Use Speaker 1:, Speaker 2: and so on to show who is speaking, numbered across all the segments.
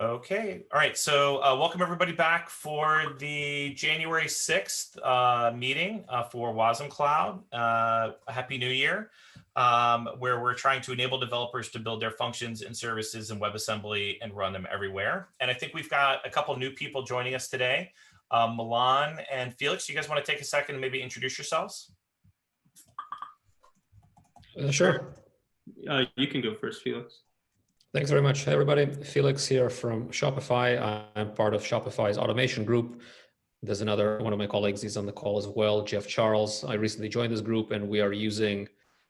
Speaker 1: Okay, all right, so welcome everybody back for the January 6th meeting for wasmCloud. Happy New Year, where we're trying to enable developers to build their functions and services in WebAssembly and run them everywhere. And I think we've got a couple new people joining us today. Milan and Felix, you guys want to take a second and maybe introduce yourselves?
Speaker 2: Sure.
Speaker 3: You can go first, Felix.
Speaker 2: Thanks very much. Hey, everybody. Felix here from Shopify. I'm part of Shopify's automation group. There's another one of my colleagues, he's on the call as well, Jeff Charles. I recently joined this group, and we are using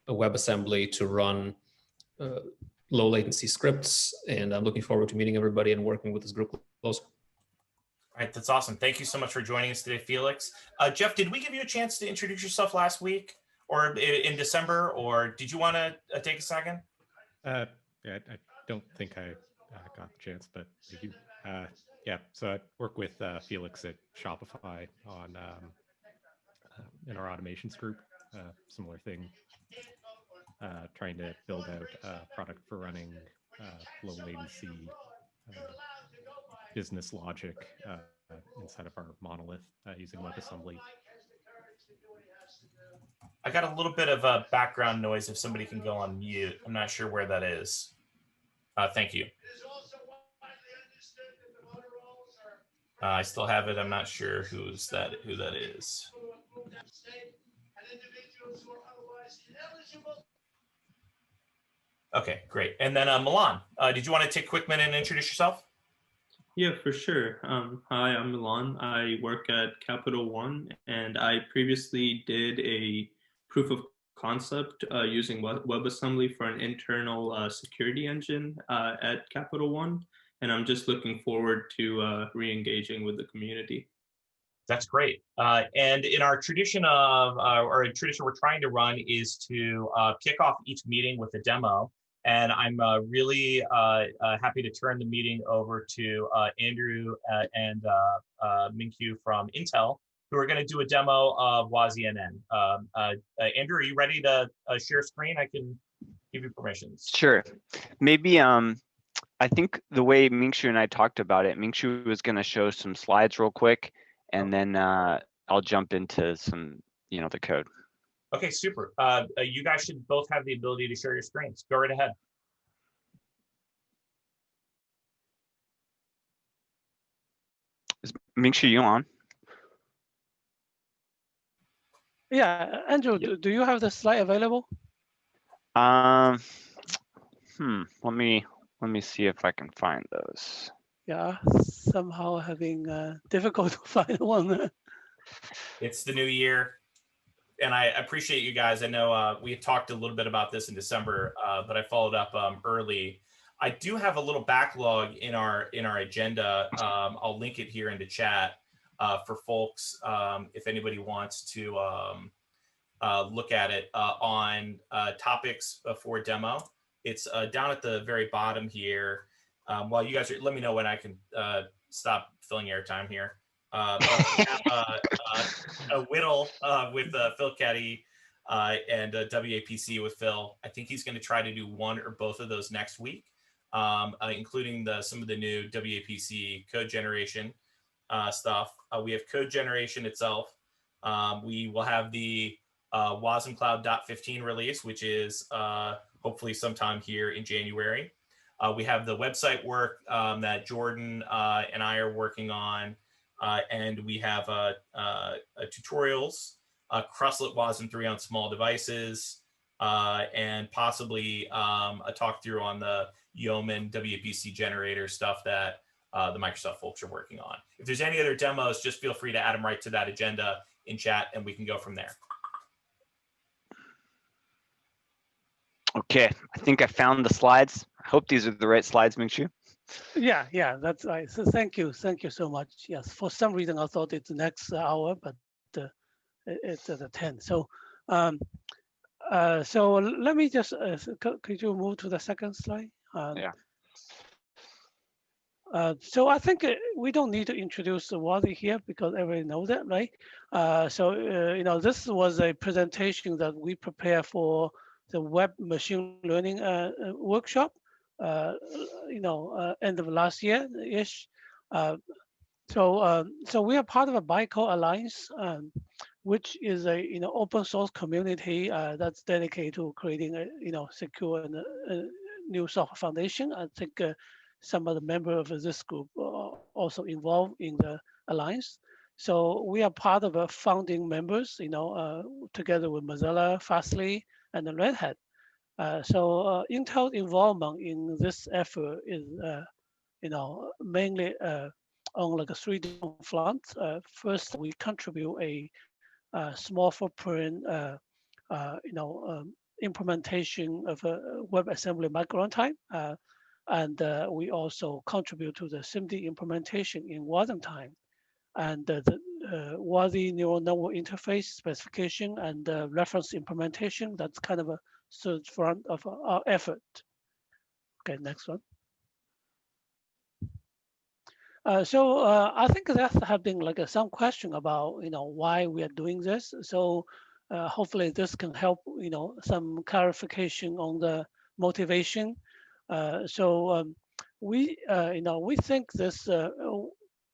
Speaker 2: a WebAssembly to run low latency scripts. And I'm looking forward to meeting everybody and working with this group closer.
Speaker 1: All right, that's awesome. Thank you so much for joining us today, Felix. Jeff, did we give you a chance to introduce yourself last week or in December, or did you want to take a second?
Speaker 4: Yeah, I don't think I got the chance, but yeah. So I work with Felix at Shopify on in our automations group. Similar thing, trying to build out a product for running low latency business logic inside of our monolith using WebAssembly.
Speaker 1: I got a little bit of a background noise. If somebody can go on mute, I'm not sure where that is. Thank you. I still have it. I'm not sure who that is. Okay, great. And then Milan, did you want to take a quick minute and introduce yourself?
Speaker 3: Yeah, for sure. Hi, I'm Milan. I work at Capital One, and I previously did a proof of concept using WebAssembly for an internal security engine at Capital One. And I'm just looking forward to re-engaging with the community.
Speaker 1: That's great. And in our tradition of, or a tradition we're trying to run is to kick off each meeting with a demo. And I'm really happy to turn the meeting over to Andrew and Minkyu from Intel, who are going to do a demo of wasinn. Andrew, are you ready to share screen? I can give you permissions.
Speaker 5: Sure. Maybe I think the way Minkyu and I talked about it, Minkyu was going to show some slides real quick, and then I'll jump into some, the code.
Speaker 1: Okay, super. You guys should both have the ability to share your screens. Go right ahead.
Speaker 5: Is Minkyu, you on?
Speaker 6: Yeah, Andrew, do you have the slide available?
Speaker 5: Let me see if I can find those.
Speaker 6: Yeah, somehow having difficult to find one.
Speaker 1: It's the new year, and I appreciate you guys. I know we talked a little bit about this in December, but I followed up early. I do have a little backlog in our agenda. I'll link it here in the chat for folks if anybody wants to look at it on topics for demo. It's down at the very bottom here. While you guys let me know when I can stop filling airtime here. A Whittle with Phil Ketty and WAPC with Phil. I think he's going to try to do one or both of those next week, including some of the new WAPC code generation stuff. We have code generation itself. We will have the wasmCloud.15 release, which is hopefully sometime here in January. We have the website work that Jordan and I are working on, and we have tutorials, Crosslet Wasinn 3 on small devices, and possibly a talk through on the Yeoman WAPC generator stuff that the Microsoft folks are working on. If there's any other demos, just feel free to add them right to that agenda in chat, and we can go from there.
Speaker 5: Okay, I think I found the slides. I hope these are the right slides, Minkyu.
Speaker 6: Yeah, that's right. So thank you so much. Yes, for some reason I thought it's the next hour, but it's at 10. So, so let me just could you move to the second slide?
Speaker 5: Yeah.
Speaker 6: So I think we don't need to introduce Wasi here because everybody knows that, right? So this was a presentation that we prepared for the web machine learning workshop end of last year ish. So we are part of a BICO Alliance, which is a open source community that's dedicated to creating a secure and new software foundation. I think some of the members of this group are also involved in the alliance. So we are part of the founding members, together with Mozilla, Fastly, and the Red Hat. So Intel's involvement in this effort is, mainly on like a 3 different fronts. First, we contribute a small footprint, implementation of a WebAssembly micro runtime, and we also contribute to the SIMD implementation in Wasinn time, and the Wasinn neural network interface specification and reference implementation. That's kind of a third front of our effort. Okay, next one. So I think there have been like some question about why we are doing this. So hopefully this can help some clarification on the motivation. We think this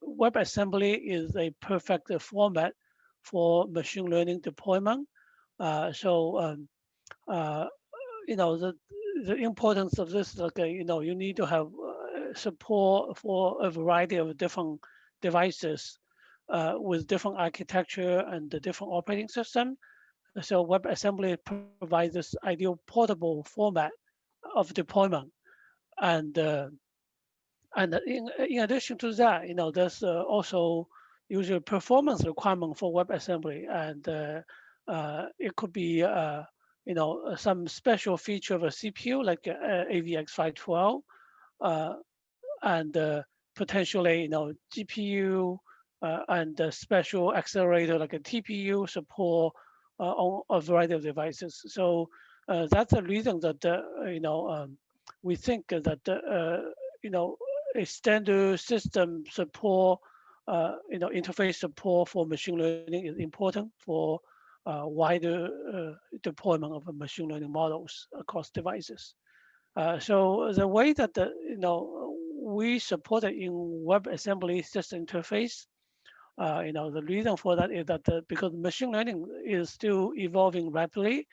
Speaker 6: WebAssembly is a perfect format for machine learning deployment. The importance of this, like you need to have support for a variety of different devices with different architecture and the different operating system. So WebAssembly provides this ideal portable format of deployment. And in addition to that, there's also usually performance requirement for WebAssembly, and it could be some special feature of a CPU like AVX512. And potentially, GPU and the special accelerator like a TPU support on a variety of devices. So that's the reason that we think that a standard system support, interface support for machine learning is important for wider deployment of machine learning models across devices. So the way that we support it in WebAssembly system interface, the reason for that is that because machine learning is still evolving rapidly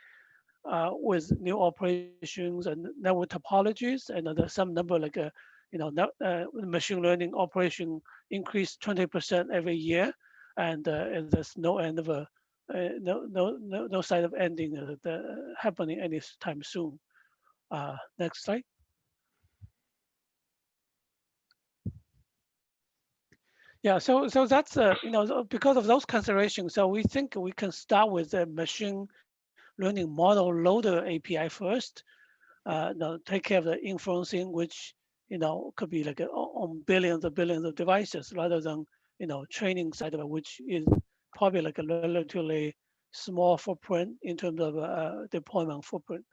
Speaker 6: with new operations and network topologies, and there's some number like machine learning operation increase 20% every year, and there's no end of no sign of ending happening anytime soon. Next slide. Yeah, so that's because of those considerations, so we think we can start with the machine learning model loader API first. Take care of the inferencing, which could be like on billions of devices, rather than training side of it, which is probably like a relatively small footprint in terms of deployment footprint.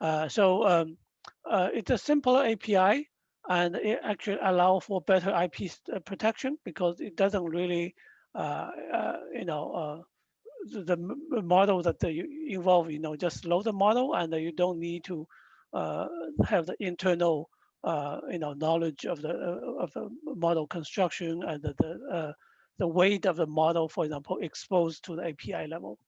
Speaker 6: It's a simpler API, and it actually allows for better IP protection because it doesn't really, the model that you involve, just load the model, and you don't need to have the internal, knowledge of the model construction and the weight of the model, for example, exposed to the API level.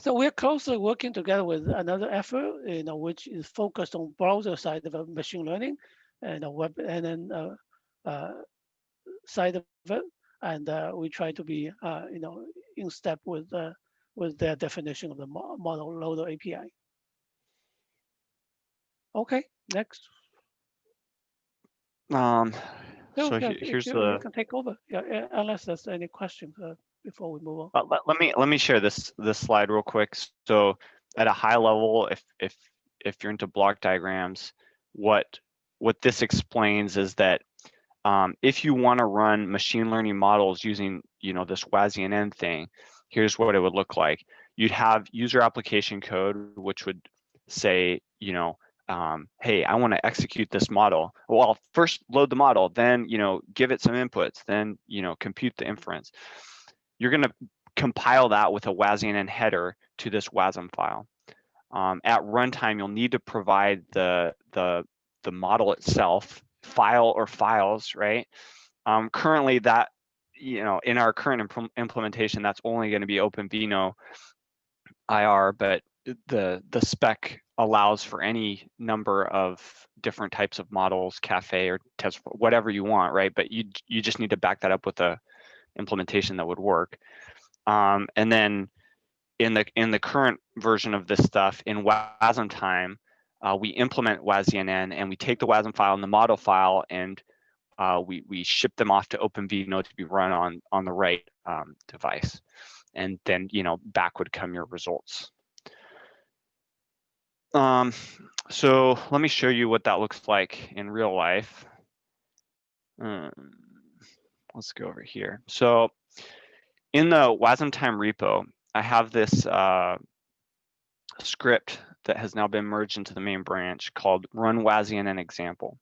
Speaker 6: So we're closely working together with another effort, which is focused on browser side of machine learning and web-nn side of it, and we try to be, in step with their definition of the model loader API. Okay, next.
Speaker 5: So
Speaker 6: yeah,
Speaker 5: here's
Speaker 6: you can take over. Yeah, unless there's any questions before we move on.
Speaker 5: Let me share this slide real quick. So at a high level, if you're into block diagrams, what this explains is that if you want to run machine learning models using this wasi-nn thing, here's what it would look like. You'd have user application code, which would say, hey, I want to execute this model. Well, first load the model, then give it some inputs, then compute the inference. You're going to compile that with a wasi-nn header to this wasm file. At runtime, you'll need to provide the model itself, file or files, right? Currently, that in our current implementation, that's only going to be OpenVINO IR, but the spec allows for any number of different types of models, cafe or test, whatever you want, right? But you just need to back that up with a implementation that would work. And then in the current version of this stuff in wasmTime, we implement wasi-nn and we take the wasm file and the model file and we ship them off to OpenVINO to be run on the right device. And then, back would come your results. So let me show you what that looks like in real life. Let's go over here. So in the wasmTime repo, I have this script that has now been merged into the main branch called run wasi-nn example.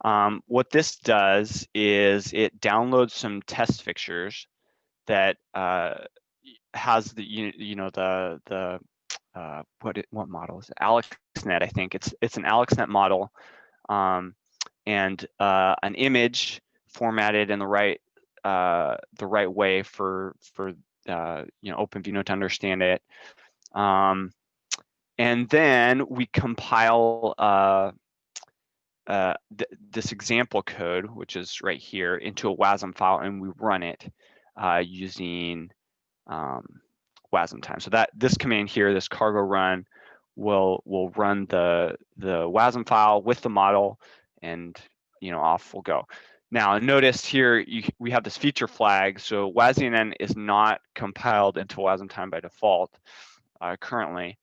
Speaker 5: What this does is it downloads some test fixtures that has the what model is it? AlexNet, I think it's an AlexNet model, and an image formatted in the right way for OpenVINO to understand it, and then we compile this example code, which is right here, into a wasm file, and we run it using wasmTime. So that this command here, this cargo run, will run the wasm file with the model, and off we'll go. Now notice here we have this feature flag. So wasi-nn is not compiled into wasmTime by default currently.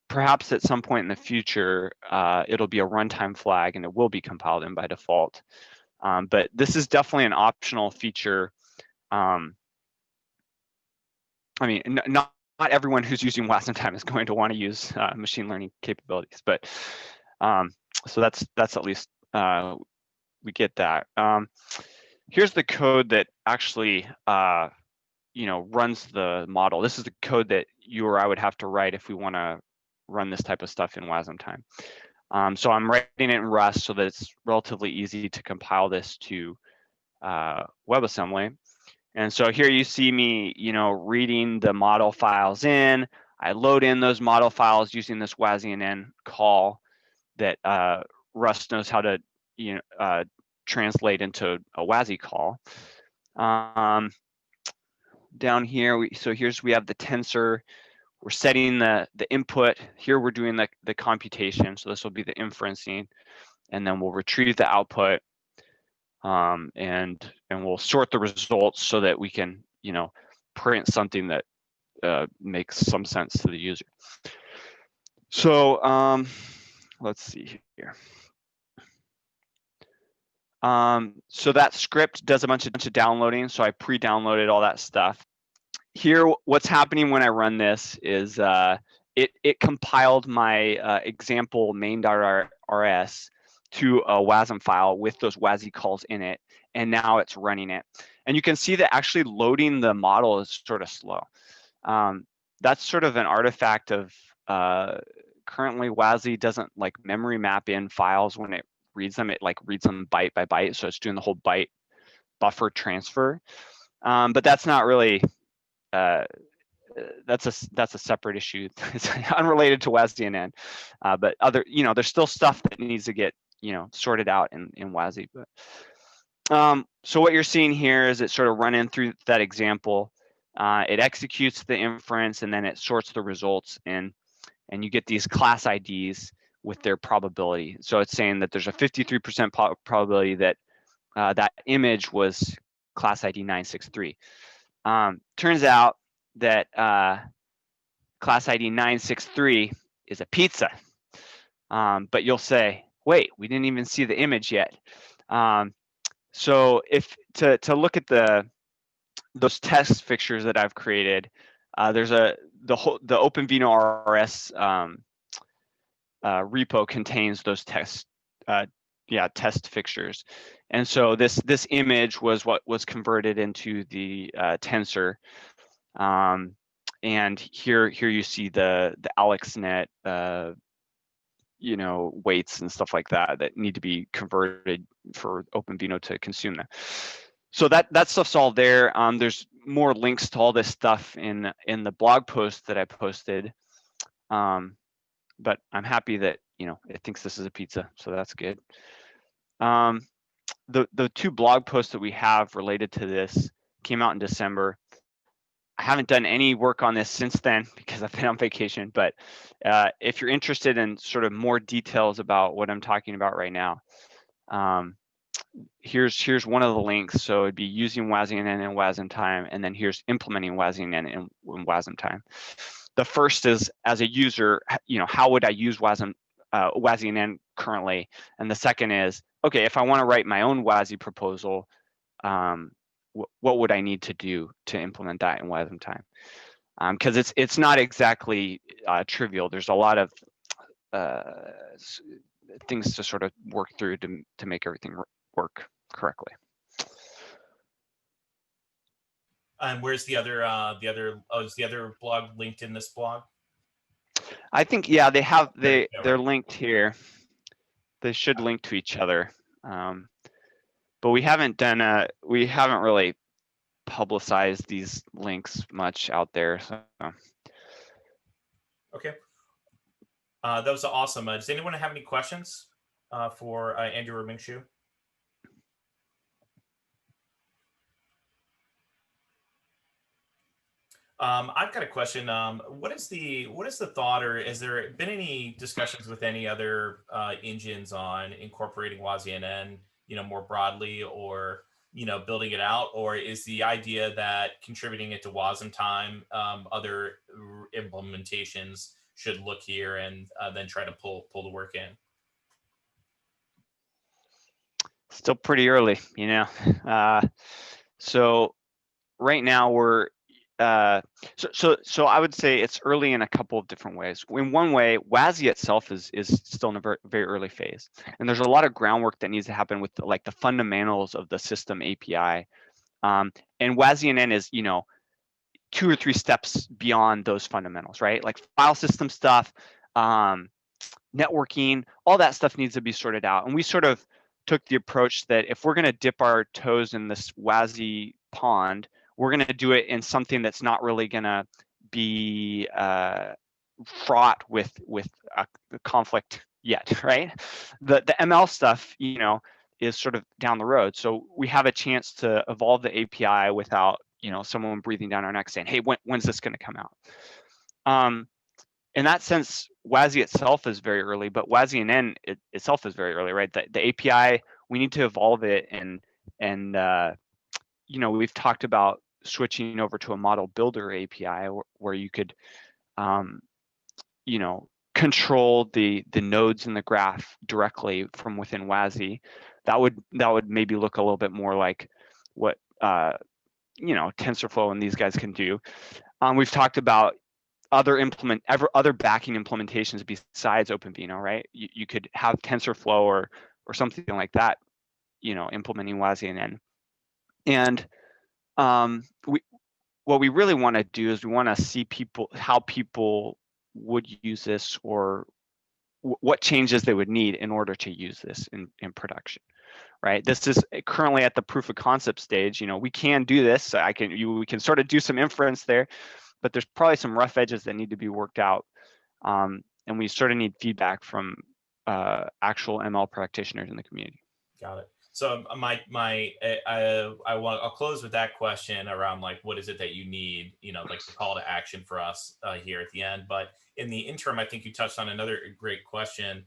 Speaker 5: Perhaps at some point in the future, it'll be a runtime flag and it will be compiled in by default. But this is definitely an optional feature. I mean, not everyone who's using wasmTime is going to want to use machine learning capabilities, but so that's at least we get that. Here's the code that actually runs the model. This is the code that you or I would have to write if we want to run this type of stuff in wasmTime. So I'm writing it in Rust so that it's relatively easy to compile this to WebAssembly. And so here you see me, reading the model files in. I load in those model files using this wasi-nn call that Rust knows how to, translate into a WASI call. Down here, we have the tensor. We're setting the input. Here we're doing the computation. So this will be the inferencing, and then we'll retrieve the output. And we'll sort the results so that we can, print something that makes some sense to the user. So let's see here. So that script does a bunch of downloading. So I pre-downloaded all that stuff. Here, what's happening when I run this is it compiled my example main.rs to a wasm file with those WASI calls in it, and now it's running it. And you can see that actually loading the model is sort of slow. That's sort of an artifact of currently WASI doesn't like memory map in files when it reads them. It like reads them byte by byte, so it's doing the whole byte buffer transfer. But that's not really that's a separate issue. It's unrelated to wasi-nn. But other, there's still stuff that needs to get sorted out in WASI. But so what you're seeing here is it sort of running through that example. It executes the inference and then it sorts the results in, and you get these class IDs with their probability. So it's saying that there's a 53% probability that that image was class ID 963. Turns out that class ID 963 is a pizza. But you'll say, wait, we didn't even see the image yet. So if to look at those test fixtures that I've created, there's the OpenVINO RS repo contains those test fixtures. And so this image was what was converted into the tensor. and here you see the AlexNet weights and stuff like that need to be converted for OpenVINO to consume that. So that stuff's all there. There's more links to all this stuff in the blog post that I posted. But I'm happy that it thinks this is a pizza, so that's good. The two blog posts that we have related to this came out in December. I haven't done any work on this since then because I've been on vacation, but if you're interested in sort of more details about what I'm talking about right now, here's one of the links. So it'd be using wasm-nn in wasmtime, and then here's implementing wasm-nn in wasmtime. The first is, as a user, how would I use wasm-nn currently? And the second is, okay, if I want to write my own WASI proposal, what would I need to do to implement that in wasmtime? Because it's not exactly trivial. There's a lot of things to sort of work through to make everything work correctly.
Speaker 1: And where's the other is the other blog linked in this blog?
Speaker 5: I think, yeah, they're linked here. They should link to each other. But we haven't really publicized these links much out there. So.
Speaker 1: Okay. That was awesome. Does anyone have any questions for Andrew or Ming-Shu? I've got a question. What is the thought, or has there been any discussions with any other engines on incorporating wasm-nn, more broadly, or building it out, or is the idea that contributing it to wasmtime, other implementations should look here and then try to pull the work in?
Speaker 5: Still pretty early, so right now we're so I would say it's early in a couple of different ways. In one way, WASI itself is still in a very, very early phase, and there's a lot of groundwork that needs to happen with the fundamentals of the system API. And wasm-nn is 2 or 3 steps beyond those fundamentals, right? Like file system stuff, networking, all that stuff needs to be sorted out. And we sort of took the approach that if we're going to dip our toes in this WASI pond, we're going to do it in something that's not really going to be fraught with a conflict yet, right? The ML stuff, is sort of down the road. So we have a chance to evolve the API without, someone breathing down our neck saying, hey, when's this going to come out? In that sense, WASI itself is very early, but wasm-nn itself is very early, right? The API, we need to evolve it, and we've talked about switching over to a model builder API where you could, control the nodes in the graph directly from within WASI. That would maybe look a little bit more like what TensorFlow and these guys can do. We've talked about other backing implementations besides OpenVINO, right? You could have TensorFlow or something like that, implementing wasm-nn. And what we really want to do is we want to see how people would use this, or what changes they would need in order to use this in production, right? This is currently at the proof of concept stage. We can do this. We can sort of do some inference there, but there's probably some rough edges that need to be worked out, and we sort of need feedback from actual ML practitioners in the community.
Speaker 1: Got it. So I'll close with that question around what is it that you need, like the call to action for us here at the end. But in the interim, I think you touched on another great question.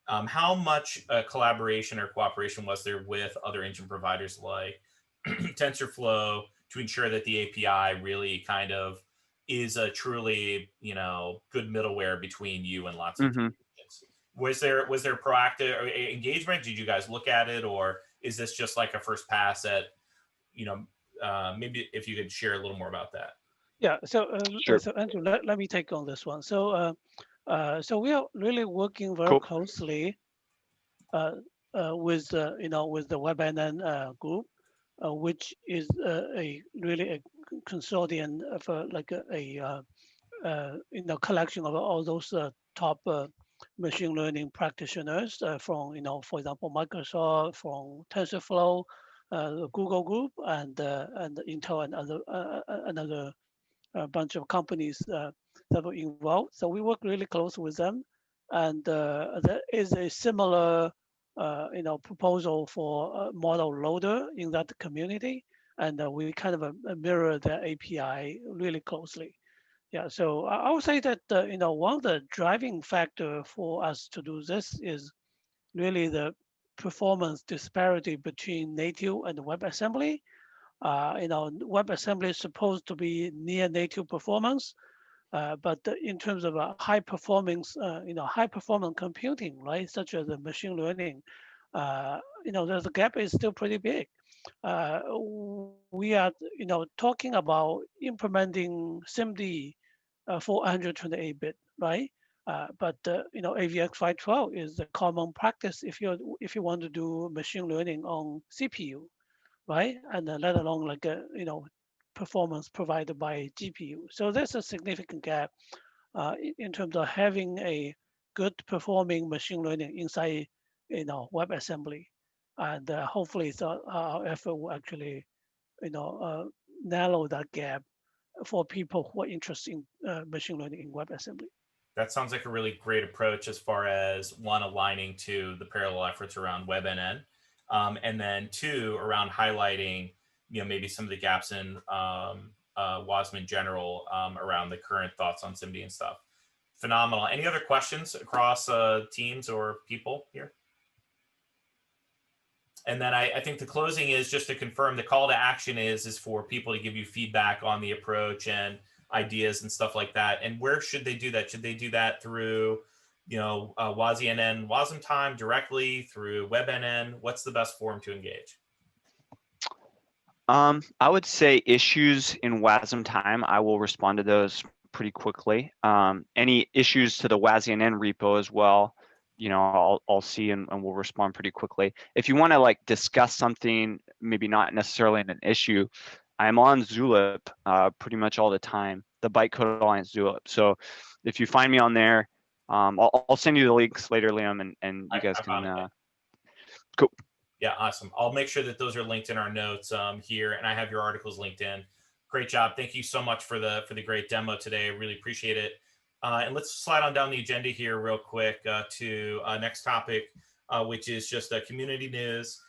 Speaker 1: How much collaboration or cooperation was there with other engine providers like TensorFlow to ensure that the API really kind of is a truly, good middleware between you and lots of engines? Was there proactive engagement? Did you guys look at it, or is this just like a first pass at, maybe if you could share a little more about that?
Speaker 6: Yeah. So,
Speaker 5: Sure.
Speaker 6: So Andrew, let me take on this one. So, so we are really working very closely with the wasmNn group, which is really a consortium of collection of all those top machine learning practitioners from, for example, Microsoft, from TensorFlow, the Google Group, and Intel and another bunch of companies that were involved. So we work really close with them, and there is a similar, proposal for a model loader in that community, and we kind of mirror the API really closely. Yeah, so I would say that one of the driving factor for us to do this is really the performance disparity between native and WebAssembly. WebAssembly is supposed to be near native performance, but in terms of high performance, high performance computing, right, such as the machine learning, the gap is still pretty big. We are, talking about implementing SIMD 428-bit, right? But AVX 512 is a common practice if you want to do machine learning on CPU, right? And let alone like performance provided by GPU. So there's a significant gap in terms of having a good performing machine learning inside WebAssembly, and hopefully so our effort will actually narrow that gap for people who are interested in machine learning in WebAssembly.
Speaker 1: That sounds like a really great approach as far as one, aligning to the parallel efforts around wasmCloud, and then two, around highlighting maybe some of the gaps in WASM in general around the current thoughts on SIMD and stuff. Phenomenal. Any other questions across teams or people here? And then I think the closing is just to confirm the call to action is for people to give you feedback on the approach and ideas and stuff like that. And where should they do that? Should they do that through, wasi-nn wasm time directly, through wasmNN? What's the best forum to engage?
Speaker 5: I would say issues in wasm time, I will respond to those pretty quickly. Any issues to the wasi-nn repo as well, I'll see and we'll respond pretty quickly. If you want to like discuss something, maybe not necessarily in an issue, I'm on Zulip pretty much all the time, the Bytecode Alliance Zulip. So if you find me on there, I'll send you the links later, Liam, and you guys can. Cool.
Speaker 1: Yeah, awesome. I'll make sure that those are linked in our notes here, and I have your articles linked in. Great job. Thank you so much for the great demo today. I really appreciate it. And let's slide on down the agenda here real quick to next topic, which is just community news.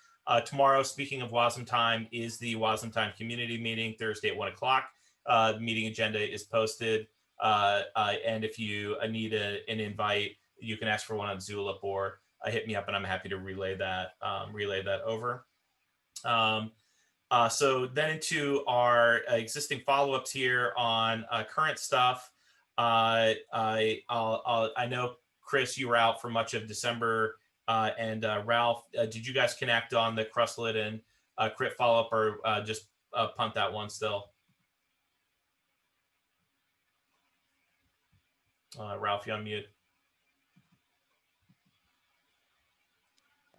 Speaker 1: Tomorrow, speaking of WASM Time, is the WASM Time community meeting, Thursday at 1 o'clock. The meeting agenda is posted. And if you need an invite, you can ask for one on Zulip or hit me up, and I'm happy to relay that over. So then into our existing follow-ups here on current stuff. I know, Chris, you were out for much of December, and Ralph, did you guys connect on the Crustlet and crit follow-up, or just punt that one still? Ralph, you on mute.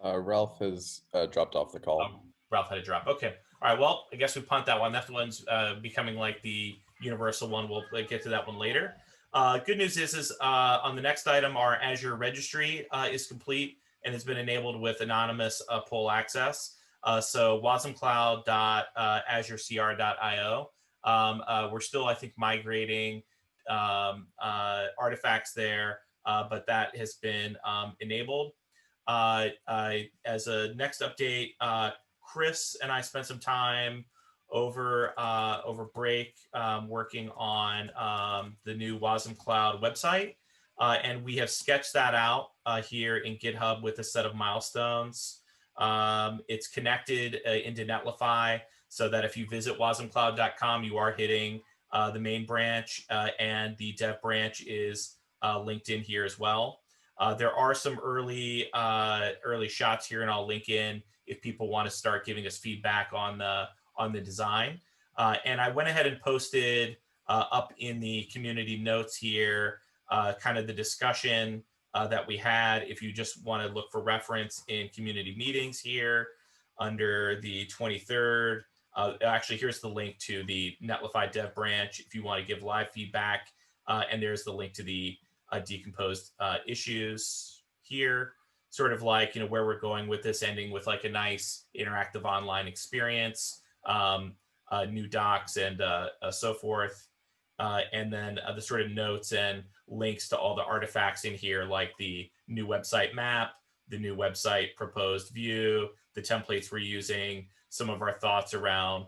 Speaker 7: Ralph has dropped off the call.
Speaker 1: Oh, Ralph had to drop. Okay. All right. Well, I guess we punt that one. That one's becoming like the universal one. We'll get to that one later. Good news is on the next item, our Azure registry is complete and has been enabled with anonymous poll access. So wasmCloud.azurecr.io. We're still, I think, migrating artifacts there, but that has been enabled. As a next update, Chris and I spent some time over break working on the new wasmCloud website, and we have sketched that out here in GitHub with a set of milestones. It's connected into Netlify, so that if you visit wasmcloud.com, you are hitting the main branch, and the dev branch is linked in here as well. There are some early shots here, and I'll link in if people want to start giving us feedback on the design. And I went ahead and posted up in the community notes here kind of the discussion that we had. If you just want to look for reference in community meetings here under the 23rd, actually here's the link to the Netlify dev branch if you want to give live feedback and there's the link to the decomposed issues here, sort of like, where we're going with this, ending with like a nice interactive online experience, new docs and so forth. And then the sort of notes and links to all the artifacts in here, like the new website map, the new website proposed view, the templates we're using, some of our thoughts around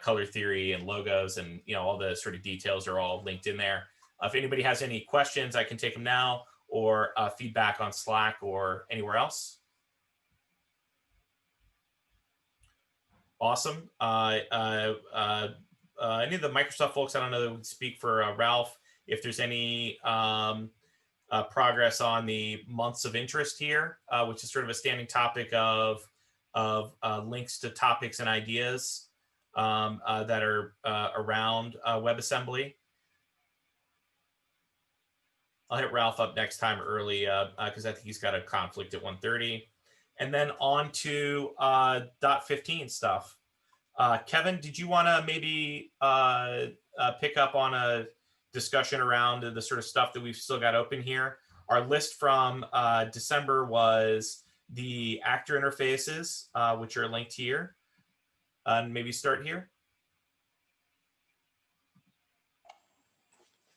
Speaker 1: color theory and logos, and all the sort of details are all linked in there. If anybody has any questions, I can take them now, or feedback on Slack or anywhere else. Awesome. Any of the Microsoft folks, I don't know that would speak for Ralph, if there's any progress on the months of interest here, which is sort of a standing topic of links to topics and ideas that are around WebAssembly. I'll hit Ralph up next time early because I think he's got a conflict at 1:30. And then on to .15 stuff. Kevin, did you want to maybe pick up on a discussion around the sort of stuff that we've still got open here? Our list from December was the actor interfaces, which are linked here. And maybe start here.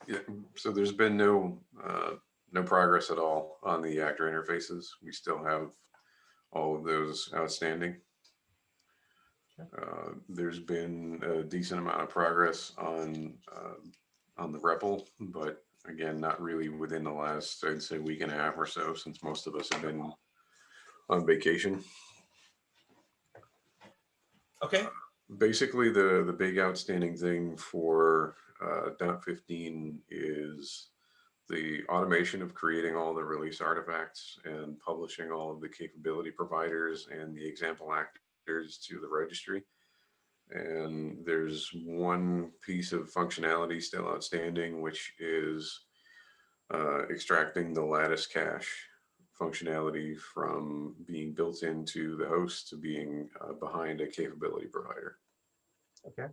Speaker 8: Yeah, so there's been no progress at all on the actor interfaces. We still have all of those outstanding. There's been a decent amount of progress on the REPL, but again, not really within the last, I'd say, week and a half or so, since most of us have been on vacation.
Speaker 1: Okay.
Speaker 8: Basically, the big outstanding thing for .15 is the automation of creating all the release artifacts and publishing all of the capability providers and the example actors to the registry. And there's one piece of functionality still outstanding, which is extracting the lattice cache functionality from being built into the host to being behind a capability provider.
Speaker 1: Okay.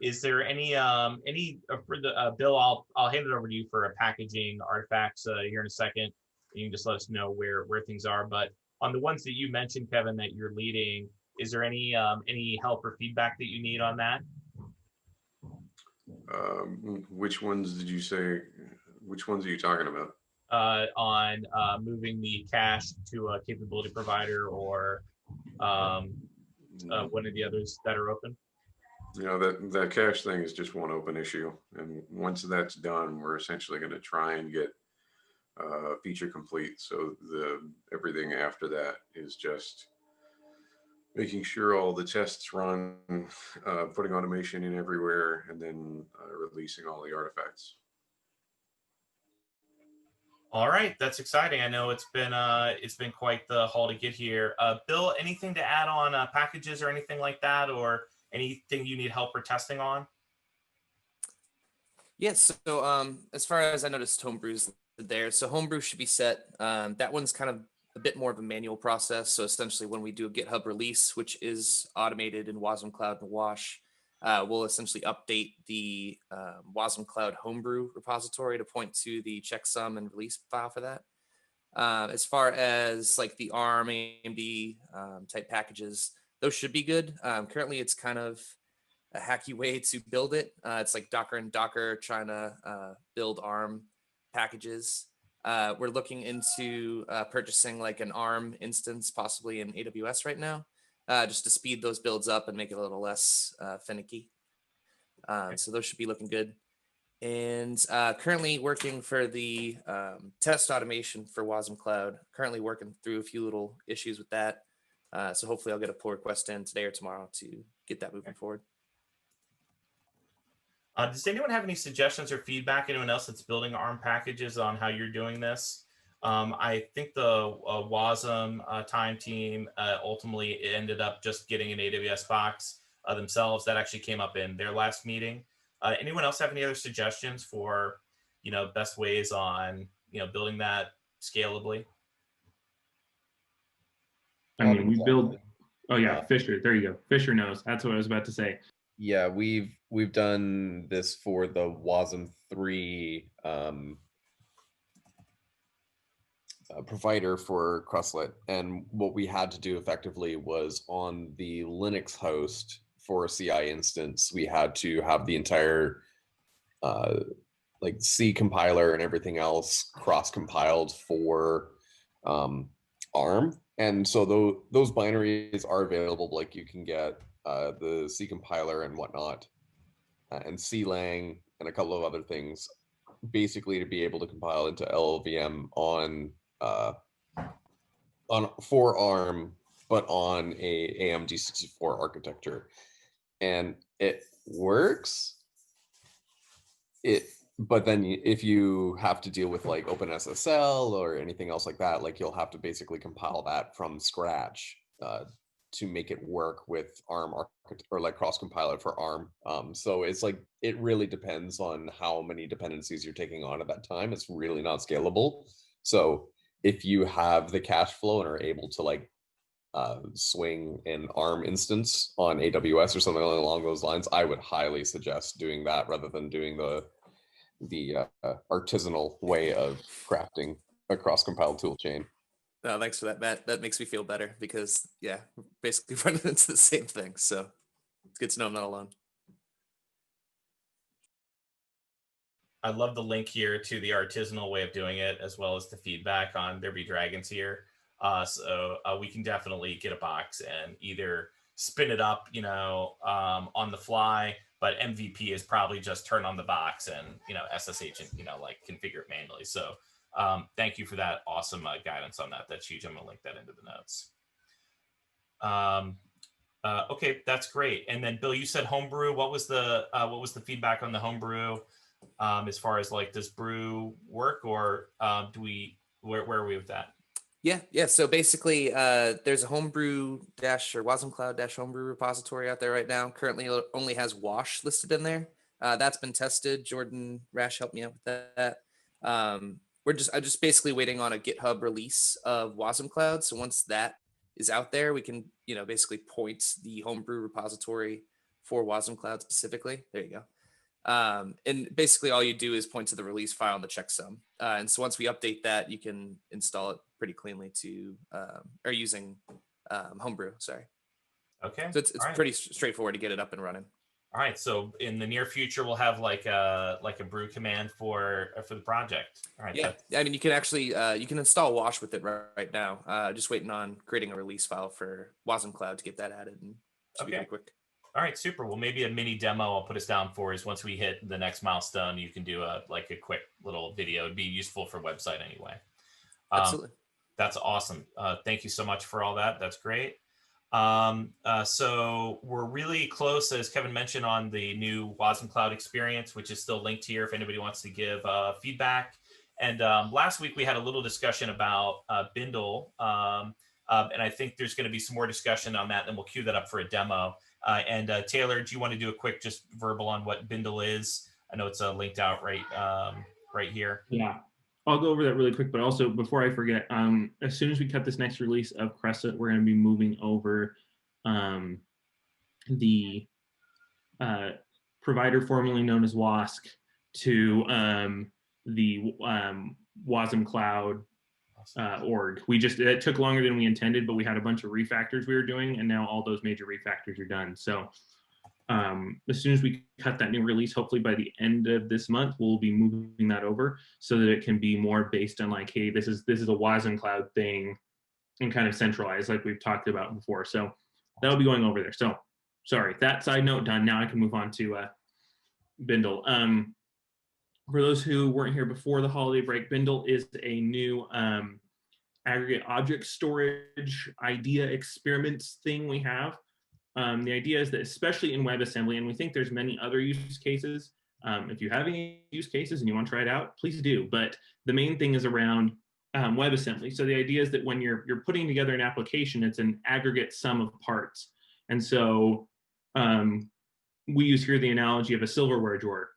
Speaker 1: Is there any for the Bill? I'll hand it over to you for packaging artifacts here in a second. You can just let us know where things are. But on the ones that you mentioned, Kevin, that you're leading, is there any help or feedback that you need on that?
Speaker 8: Which ones did you say? Which ones are you talking about?
Speaker 1: On moving the cache to a capability provider, or one of the others that are open?
Speaker 8: That cache thing is just one open issue, and once that's done, we're essentially going to try and get feature complete. So everything after that is just making sure all the tests run, putting automation in everywhere, and then releasing all the artifacts.
Speaker 1: All right, that's exciting. I know it's been quite the haul to get here. Bill, anything to add on packages or anything like that, or anything you need help or testing on?
Speaker 9: Yes. So as far as I noticed, Homebrew's there. So Homebrew should be set. That one's kind of a bit more of a manual process. So essentially when we do a GitHub release, which is automated in wasmCloud and Wash, we'll essentially update the wasmCloud Homebrew repository to point to the checksum and release file for that. As far as like the ARM, AMD type packages, those should be good. Currently, it's kind of a hacky way to build it. It's like Docker and Docker trying to build ARM packages. We're looking into purchasing like an ARM instance, possibly in AWS right now, just to speed those builds up and make it a little less finicky. So those should be looking good. And currently working for the test automation for wasmCloud, currently working through a few little issues with that. So hopefully I'll get a pull request in today or tomorrow to get that moving forward.
Speaker 1: Does anyone have any suggestions or feedback? Anyone else that's building ARM packages on how you're doing this? I think the WASM time team ultimately ended up just getting an AWS box themselves. That actually came up in their last meeting. Anyone else have any other suggestions for, best ways on, building that scalably?
Speaker 3: I mean, we build. Oh yeah, Fisher. There you go. Fisher knows. That's what I was about to say.
Speaker 7: Yeah, we've we've done this for the Wasinn 3 provider for Crosslet, and what we had to do effectively was on the Linux host for a CI instance, we had to have the entire like C compiler and everything else cross-compiled for ARM, and so those binaries are available. Like you can get the C compiler and whatnot, and CLang and a couple of other things, basically to be able to compile into LLVM on for ARM, but on a AMD 64 architecture, and it works. But then if you have to deal with like OpenSSL or anything else like that, like you'll have to basically compile that from scratch to make it work with ARM or like cross-compile it for ARM. So it's like, it really depends on how many dependencies you're taking on at that time. It's really not scalable. So if you have the cash flow and are able to like swing an ARM instance on AWS or something along those lines, I would highly suggest doing that rather than doing the artisanal way of crafting a cross-compiled tool chain.
Speaker 9: No, thanks for that, Matt. That makes me feel better because, yeah, we're basically running into the same thing. So it's good to know I'm not alone.
Speaker 1: I love the link here to the artisanal way of doing it, as well as the feedback on There Be Dragons here. So we can definitely get a box and either spin it up, on the fly, but MVP is probably just turn on the box and, SSH and, like configure it manually. So thank you for that awesome guidance on that. That's huge. I'm gonna link that into the notes. Okay, that's great. And then Bill, you said Homebrew. What was the feedback on the Homebrew as far as like, does Brew work, or where are we with that?
Speaker 9: Yeah. So basically, there's a Homebrew or wasmCloud Homebrew repository out there right now. Currently, it only has Wash listed in there. That's been tested. Jordan Rash helped me out with that. I'm just basically waiting on a GitHub release of wasmCloud. So once that is out there, we can basically point the Homebrew repository for wasmCloud specifically. There you go. And basically all you do is point to the release file and the checksum. And so once we update that, you can install it pretty cleanly or using Homebrew, sorry.
Speaker 1: Okay.
Speaker 9: So it's pretty straightforward to get it up and running.
Speaker 1: All right. So in the near future, we'll have like a brew command for the project. All right.
Speaker 9: Yeah. I mean, you can actually, you can install Wash with it right now. Just waiting on creating a release file for wasmCloud to get that added, and should be pretty quick.
Speaker 1: All right, super. Well, maybe a mini demo I'll put us down for is once we hit the next milestone, you can do a quick little video. It'd be useful for website anyway.
Speaker 9: Absolutely.
Speaker 1: That's awesome. Thank you so much for all that. That's great. So we're really close, as Kevin mentioned, on the new wasmCloud experience, which is still linked here if anybody wants to give feedback. And last week we had a little discussion about Bindle, and I think there's going to be some more discussion on that, and we'll queue that up for a demo. And Taylor, do you want to do a quick just verbal on what Bindle is? I know it's linked out right here.
Speaker 3: Yeah, I'll go over that really quick, but also before I forget, as soon as we cut this next release of Crescent, we're going to be moving over the provider formerly known as WASC to the wasmCloud org. It took longer than we intended, but we had a bunch of refactors we were doing, and now all those major refactors are done. So as soon as we cut that new release, hopefully by the end of this month, we'll be moving that over so that it can be more based on like, hey, this is a wasmCloud thing, and kind of centralized like we've talked about before. So that'll be going over there. So sorry, that side note done. Now I can move on to Bindle. For those who weren't here before the holiday break, Bindle is a new aggregate object storage idea experiments thing we have. The idea is that, especially in WebAssembly, and we think there's many other use cases. If you have any use cases and you want to try it out, please do. But the main thing is around WebAssembly. So the idea is that when you're putting together an application, it's an aggregate sum of parts. And so we use here the analogy of a silverware drawer.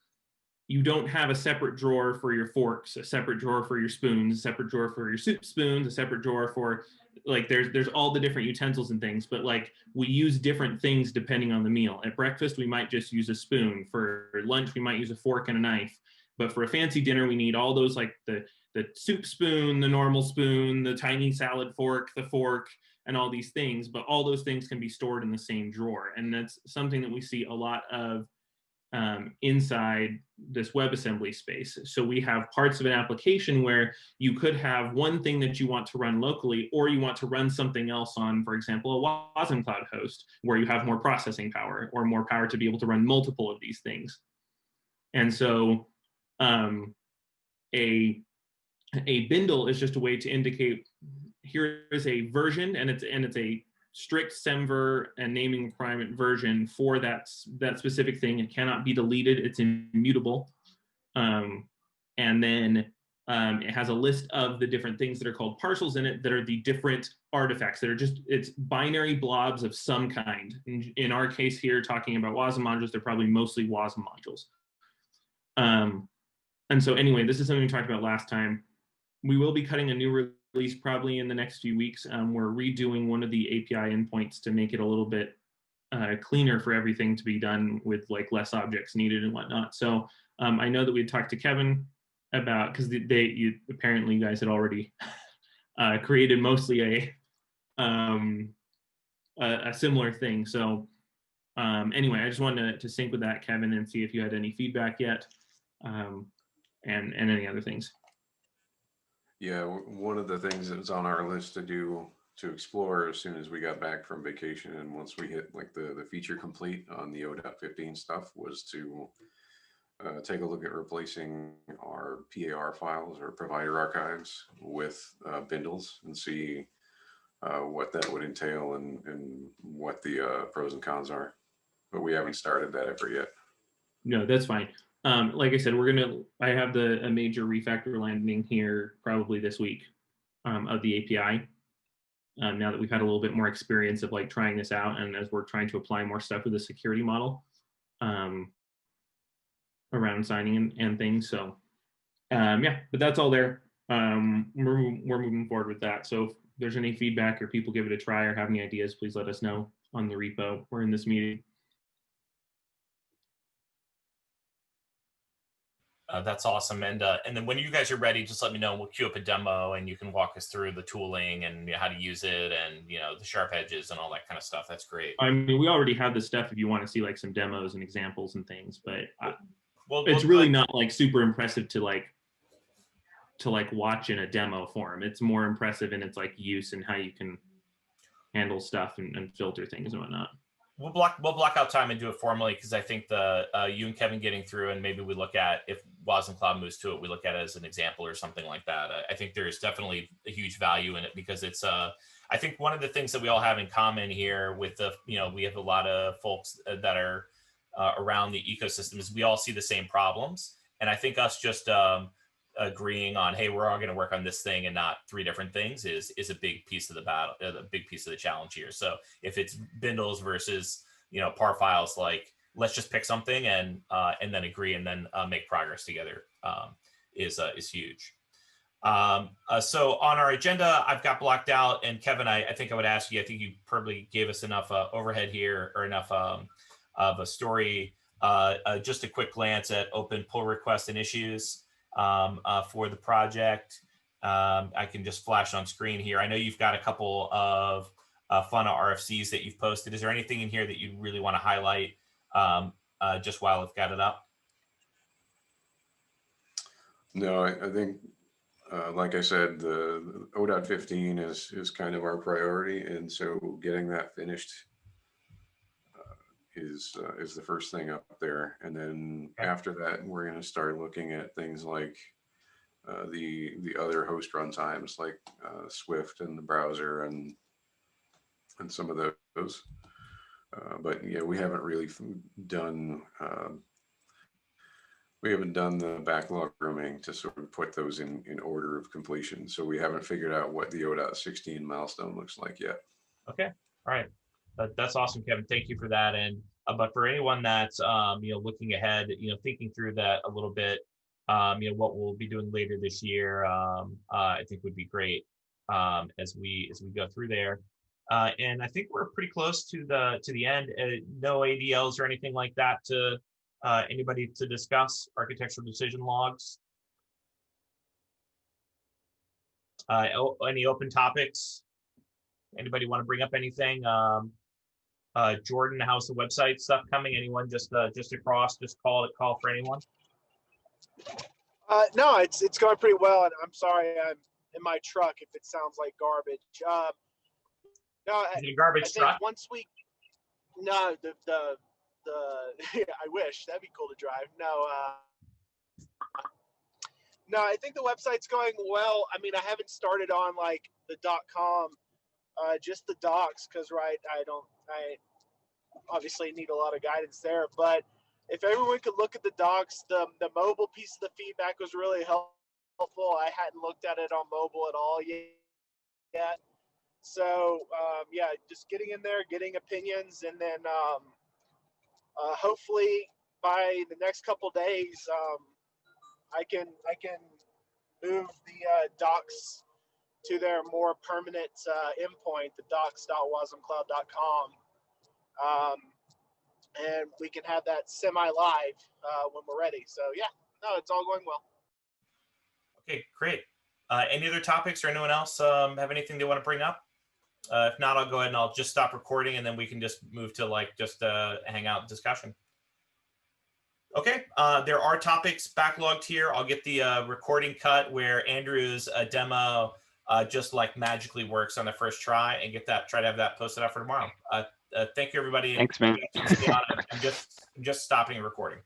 Speaker 3: You don't have a separate drawer for your forks, a separate drawer for your spoons, a separate drawer for your soup spoons, a separate drawer for like there's all the different utensils and things, but like we use different things depending on the meal. At breakfast, we might just use a spoon. For lunch, we might use a fork and a knife. But for a fancy dinner, we need all those, like the soup spoon, the normal spoon, the tiny salad fork, the fork, and all these things. But all those things can be stored in the same drawer. And that's something that we see a lot of inside this WebAssembly space. So we have parts of an application where you could have one thing that you want to run locally, or you want to run something else on, for example, a wasmCloud host, where you have more processing power or more power to be able to run multiple of these things. And so a bindle is just a way to indicate here is a version, and it's a strict semver and naming requirement version for that specific thing. It cannot be deleted. It's immutable. And then it has a list of the different things that are called parcels in it that are the different artifacts that are just, it's binary blobs of some kind. In our case here, talking about WASM modules, they're probably mostly WASM modules. And so anyway, this is something we talked about last time. We will be cutting a new release probably in the next few weeks. We're redoing one of the API endpoints to make it a little bit cleaner for everything to be done with like less objects needed and whatnot. So I know that we talked to Kevin about, because apparently you guys had already created mostly a similar thing. So anyway, I just wanted to sync with that, Kevin, and see if you had any feedback yet, and any other things.
Speaker 8: Yeah, one of the things that was on our list to explore as soon as we got back from vacation, and once we hit like the feature complete on the 0.15 stuff, was to take a look at replacing our PAR files or provider archives with bindles, and see what that would entail and what the pros and cons are. But we haven't started that effort yet.
Speaker 3: No, that's fine. Like I said, I have a major refactor landing here probably this week of the API. Now that we've had a little bit more experience of like trying this out, and as we're trying to apply more stuff with the security model around signing and things. So yeah, but that's all there. We're moving forward with that. So if there's any feedback or people give it a try or have any ideas, please let us know on the repo or in this meeting.
Speaker 1: That's awesome. And then when you guys are ready, just let me know. We'll queue up a demo, and you can walk us through the tooling and how to use it, and the sharp edges and all that kind of stuff. That's great.
Speaker 3: I mean, we already have the stuff if you want to see like some demos and examples and things, but it's really not like super impressive to watch in a demo form. It's more impressive in its like use and how you can handle stuff and filter things and whatnot.
Speaker 1: We'll block out time and do it formally, because I think you and Kevin getting through, and maybe we look at, if wasmCloud moves to it, we look at it as an example or something like that. I think there's definitely a huge value in it, because it's I think one of the things that we all have in common here with we have a lot of folks that are around the ecosystem is we all see the same problems. And I think us just agreeing on, hey, we're all going to work on this thing and not three different things is a big piece of the battle, a big piece of the challenge here. So if it's bindles versus par files, like let's just pick something and then agree and then make progress together is huge. So on our agenda, I've got blocked out, and Kevin, I think I would ask you, I think you probably gave us enough overhead here, or enough of a story. Just a quick glance at open pull requests and issues for the project. I can just flash on screen here. I know you've got a couple of fun RFCs that you've posted. Is there anything in here that you really want to highlight just while I've got it up?
Speaker 8: No, I think, like I said, the 0.15 is kind of our priority, and so getting that finished is the first thing up there. And then after that, we're going to start looking at things like the other host runtimes, like Swift and the browser and some of those. But yeah, we haven't really done the backlog grooming to sort of put those in order of completion. So we haven't figured out what the 0.16 milestone looks like yet.
Speaker 1: Okay, all right. That's awesome, Kevin. Thank you for that. And but for anyone that's looking ahead, thinking through that a little bit, what we'll be doing later this year, I think would be great. as we go through there. And I think we're pretty close to the end. No ADLs or anything like that to anybody to discuss. Architectural decision logs. Any open topics? Anybody want to bring up anything? Jordan, how's the website stuff coming? Anyone just across? Just call for anyone.
Speaker 10: No, it's going pretty well, and I'm sorry I'm in my truck if it sounds like garbage. No,
Speaker 1: Is it a garbage truck?
Speaker 10: Once we, no, the I wish that'd be cool to drive. No, I think the website's going well. I mean, I haven't started on like the .com, just the docs, because I obviously need a lot of guidance there. But if everyone could look at the docs, the mobile piece of the feedback was really helpful. I hadn't looked at it on mobile at all yet. So yeah, just getting in there, getting opinions, and then hopefully by the next couple days, I can move the docs to their more permanent endpoint, the docs.wasmCloud.com, and we can have that semi-live when we're ready. So yeah, no, it's all going well.
Speaker 1: Okay, great. Any other topics or anyone else have anything they want to bring up? If not, I'll go ahead and I'll just stop recording, and then we can just move to like just hangout discussion. Okay, there are topics backlogged here. I'll get the recording cut where Andrew's demo just like magically works on the first try, and try to have that posted out for tomorrow. Thank you, everybody.
Speaker 5: Thanks, man.
Speaker 1: I'm just stopping recording.